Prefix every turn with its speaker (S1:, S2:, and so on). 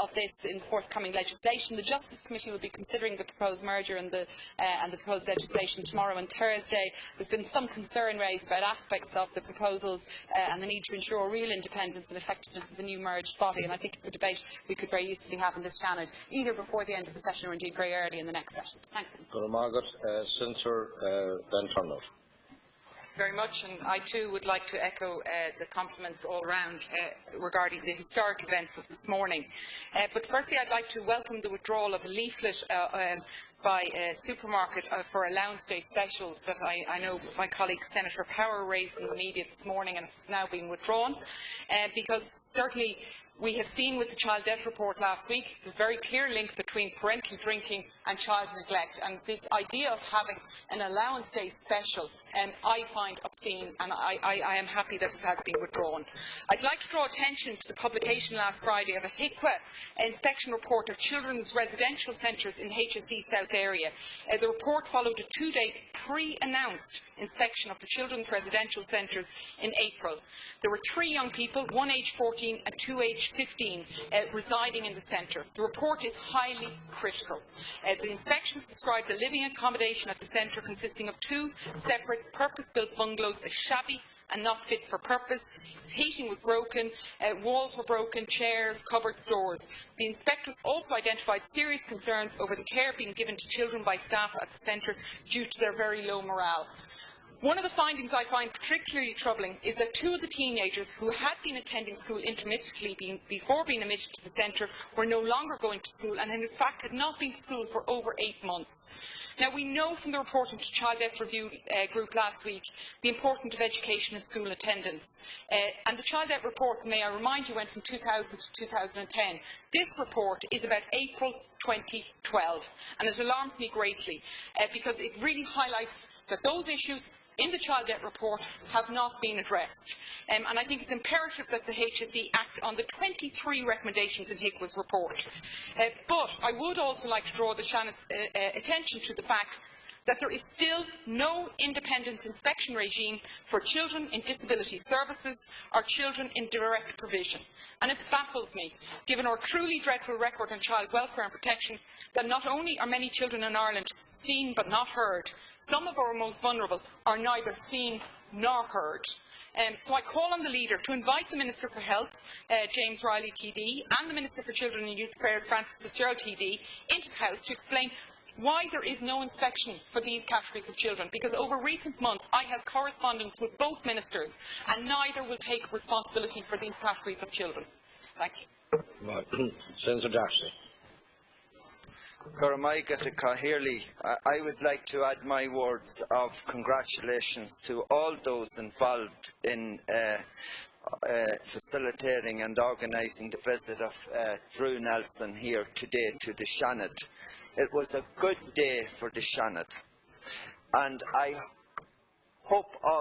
S1: of this in forthcoming legislation. The Justice Committee will be considering the proposed merger and the proposed legislation tomorrow and Thursday. There has been some concern raised about aspects of the proposals and the need to ensure real independence and effectiveness of the new merged body, and I think it's a debate we could very usefully have in this Seanad, either before the end of the session or indeed very early in the next session. Thank you.
S2: Senator Van Turnhout.
S3: Very much, and I too would like to echo the compliments all round regarding the historic events of this morning. But firstly, I'd like to welcome the withdrawal of a leaflet by a supermarket for allowance day specials that I know my colleague Senator Power raised in the media this morning, and it's now been withdrawn, because certainly we have seen with the child death report last week the very clear link between parental drinking and child neglect, and this idea of having an allowance day special I find obscene, and I am happy that it has been withdrawn. I'd like to draw attention to the publication last Friday of a HIQA inspection report of children's residential centres in HSE South area. The report followed a 2-day pre-announced inspection of the children's residential centres in April. There were 3 young people, one aged 14 and 2 aged 15, residing in the centre. The report is highly critical. The inspections described the living accommodation at the centre consisting of 2 separate purpose-built bungalows, a shabby and not fit for purpose. Heating was broken, walls were broken, chairs, cupboards, doors. The inspectors also identified serious concerns over the care being given to children by staff at the centre due to their very low morale. One of the findings I find particularly troubling is that 2 of the teenagers who had been attending school intermittently before being admitted to the centre were no longer going to school and in fact had not been to school for over 8 months. Now, we know from the report into Child Death Review group last week the importance of education and school attendance. And the Child Death report, may I remind you, went from 2000 to 2010. This report is about April 2012, and it alarms me greatly because it really highlights that those issues in the Child Death report have not been addressed. And I think it's imperative that the HSE act on the 23 recommendations in HIQA's report. But I would also like to draw the Seanad's attention to the fact that there is still no independent inspection regime for children in disability services or children in direct provision. And it baffles me, given our truly dreadful record on child welfare and protection, that not only are many children in Ireland seen but not heard, some of our most vulnerable are neither seen nor heard. So I call on the leader to invite the Minister for Health, James Reilly TD, and the Minister for Children and Youth Affairs, Frances Fitzgerald TD, into the House to explain why there is no inspection for these categories of children, because over recent months I have correspondence with both ministers and neither will take responsibility for these categories of children. Thank you.
S2: Senator Darcy.
S4: I would like to add my words of congratulations to all those involved in facilitating and organising the visit of Drew Nelson here today to the Seanad. It was a good day for the Seanad, and I hope all